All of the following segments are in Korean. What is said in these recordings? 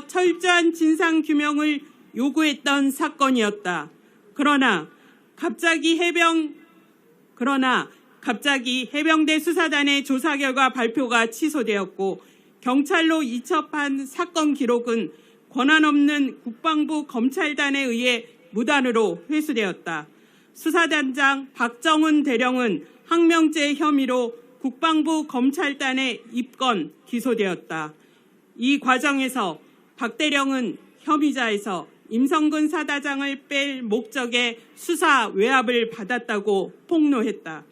철저한 진상규명을 요구했던 사건이었다. 그러나 갑자기 해병대 수사단의 조사 결과 발표가 취소되었고 경찰로 이첩한 사건 기록은 권한없는 국방부 검찰단에 의해 무단으로 회수되었다. 수사단장 박정훈 대령은 항명죄 혐의로 국방부 검찰단에 입건, 기소되었다. 이 과정에서 박 대령은 혐의자에서 임성근 사단장을 뺄 목적의 수사 외압을 받았다고 폭로했다.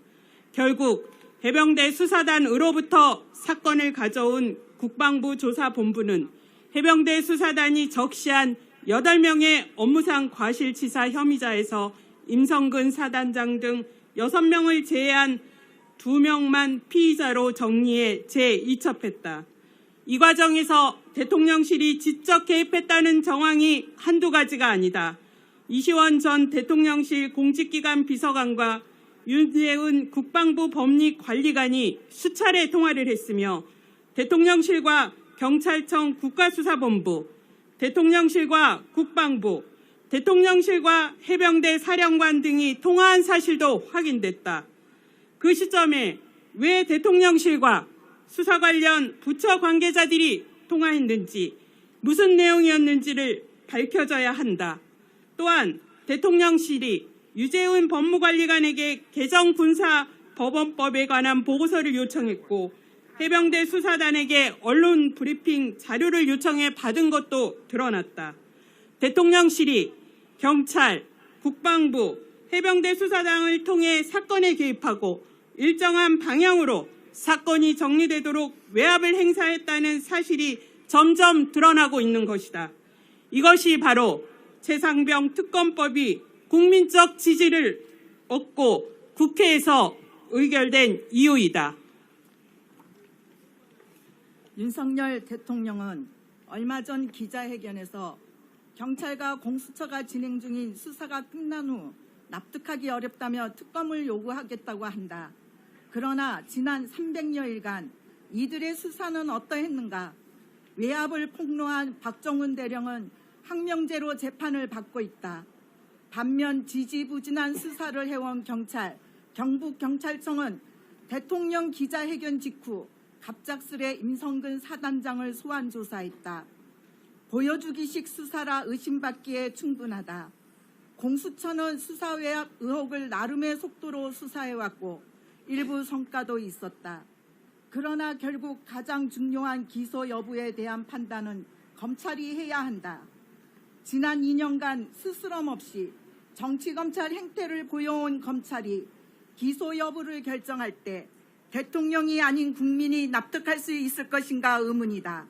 결국 해병대 수사단으로부터 사건을 가져온 국방부 조사본부는 해병대 수사단이 적시한 8명의 업무상 과실치사 혐의자에서 임성근 사단장 등 6명을 제외한 2명만 피의자로 정리해 재이첩했다. 이 과정에서 대통령실이 직접 개입했다는 정황이 한두 가지가 아니다. 이시원 전 대통령실 공직기관 비서관과 윤재은 국방부 법리관리관이 수차례 통화를 했으며 대통령실과 경찰청 국가수사본부, 대통령실과 국방부, 대통령실과 해병대 사령관 등이 통화한 사실도 확인됐다. 그 시점에 왜 대통령실과 수사 관련 부처 관계자들이 통화했는지, 무슨 내용이었는지를 밝혀져야 한다. 또한 대통령실이 유재은 법무관리관에게 개정군사법원법에 관한 보고서를 요청했고 해병대 수사단에게 언론 브리핑 자료를 요청해 받은 것도 드러났다. 대통령실이 경찰, 국방부, 해병대 수사단을 통해 사건에 개입하고 일정한 방향으로 사건이 정리되도록 외압을 행사했다는 사실이 점점 드러나고 있는 것이다. 이것이 바로 최상병 특검법이 국민적 지지를 얻고 국회에서 의결된 이유이다. 윤석열 대통령은 얼마 전 기자회견에서 경찰과 공수처가 진행 중인 수사가 끝난 후 납득하기 어렵다며 특검을 요구하겠다고 한다. 그러나 지난 300여일간 이들의 수사는 어떠했는가? 외압을 폭로한 박정훈 대령은 항명죄로 재판을 받고 있다. 반면 지지부진한 수사를 해온 경찰, 경북경찰청은 대통령 기자회견 직후 갑작스레 임성근 사단장을 소환 조사했다. 보여주기식 수사라 의심받기에 충분하다. 공수처는 수사 외압 의혹을 나름의 속도로 수사해왔고 일부 성과도 있었다. 그러나 결국 가장 중요한 기소 여부에 대한 판단은 검찰이 해야 한다. 지난 2년간 스스럼 없이 정치검찰 행태를 보여온 검찰이 기소 여부를 결정할 때 대통령이 아닌 국민이 납득할 수 있을 것인가 의문이다.